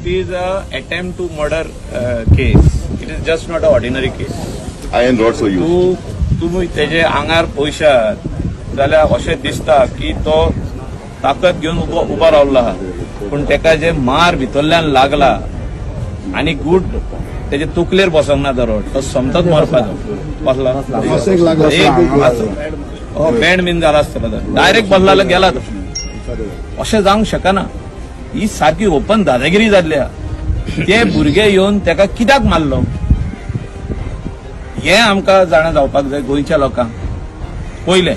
It is an attempt to murder case. It is just not an ordinary case. Iron rods were used. तुम्ही तेजे आंगार पळयशात जाल्यार अशें दिसता की तो ताकद घेवन उबो रावल्लो आहा, पूण तेका जे मार भितरल्यान लागला आनी गुड तेजे तकलेर बसोंक ना तो रोड, तो समतच मरपाचो बसला एक बँड बीन जाला आसतलो तो डायरेक्ट बसला गेला तो. अशें जावंक शकना. ही सारकी ओपन दादागिरी जाल्ली आहा. ते भुरगे येवन तेका कित्याक मारलो हे आमकां जाणा जावपाक जाय गोंयच्या लोकांक. पयले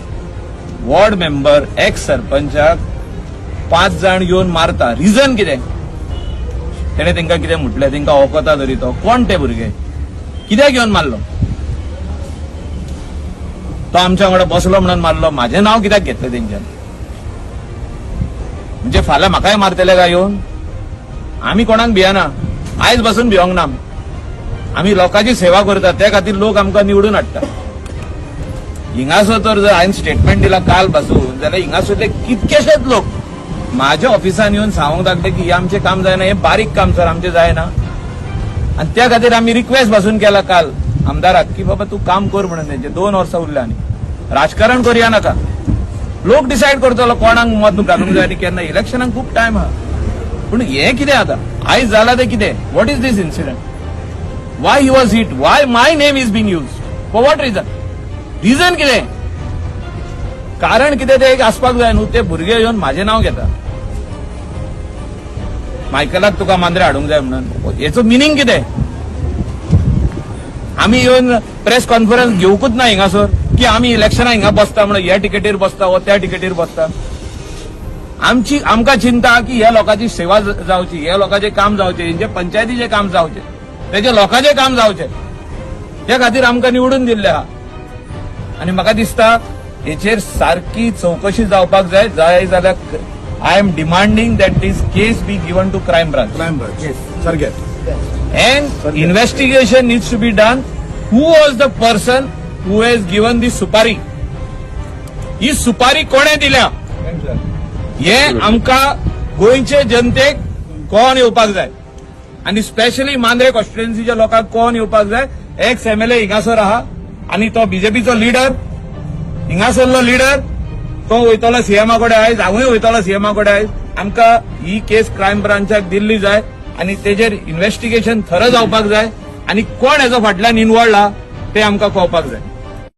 वॉर्ड मेंबर एक्स सरपंचाक 5 जाण येवन मारता, रिजन कितें? तेणे तांकां कितें म्हटलें? तांकां वोकोता तरी तो कोण ते भुरगे कित्याक येवन मारलो? तो आमच्या वांगडा बसलो म्हणून मारलो. म्हाजें नांव कित्याक घेतलें तेंच्यान? म्हणजे फाल्यां म्हाकाय मारतले काय येवन? आमी कोणाक भियाना, आयज बसून भिवंक ना. आमी लोकांची सेवा करता, त्या खातीर लोक आमकां निवडून हाडटा. हिंगासर तर जर हांवें स्टेटमेंट दिला काल पासून जाल्यार हिंगासरले कितकेशेच लोक म्हाज्या ऑफिसान येवन सांगूंक लागले की हे आमचें काम जायना, हे बारीक काम सर आमचें जायना. आनी त्या खातीर आमी रिक्वेस्ट पासून केला काल आमदाराक की बाबा तूं काम कर म्हणून. तेंचे 2 वर्सां उरल्या आनी राजकारण करुया नाका. लोक डिसायड करतलो कोणाक मत घालूंक जाय आनी केन्ना. इलेक्शनाक खूब टायम आहा. पूण हें कितें आतां आयज जाला तें कितें? What is this incident? Why he was hit? Why my name is being used? For what reason? Reason कितें? कारण कितें ते एक आसपाक जाय न्हू. ते भुरगे येवन म्हाजें नांव घेता, मायकलाक तुका मांद्रे हाडूंक जाय म्हणून. हेचो मिनींग कितें? आमी येवन प्रेस कॉन्फरन्स घेवकूच ना हिंगासर की आमी इलेक्शना हिंगा बसता म्हणून ह्या टिकेटीर बसता वा त्या टिकेटीर बसता. आमकां चिंता की ह्या लोकांची सेवा जावची, ह्या लोकांचें काम जावचें, हेंचे पंचायतीचें काम जावचें, तेजे लोकांचें काम जावचें. त्या खातीर आमकां निवडून दिल्ले आहा. आनी म्हाका दिसता हेचेर सारकी चवकशी जावपाक जाय. जाय जाल्यार I am demanding that this case be given to crime branch. And investigation needs to be done. Who was the person who has given the supari? ही सुपारी कोणे दिल्या हे आमकां गोंयचे जनतेक कोण येवपाक जाय. आनी स्पेशली मांद्रे कॉन्स्टिट्युएन्सीच्या लोकांक कोण येवपाक जाय. एक्स MLA हिंगासर आहा आनी तो बीजेपीचो लिडर, हिंगासरलो लिडर, तो वयतलो सीएमा कडेन आयज, हांवूय वयतलो सीएमा कडेन आयज. आमकां ही केस क्रायम ब्रांचाक दिल्ली जाय आनी तेजेर इन्व्हेस्टिगेशन थरो जावपाक जाय आनी कोण हेजो फाटल्यान इन्वॉल्ड आहा ते आमकां कळपाक जाय.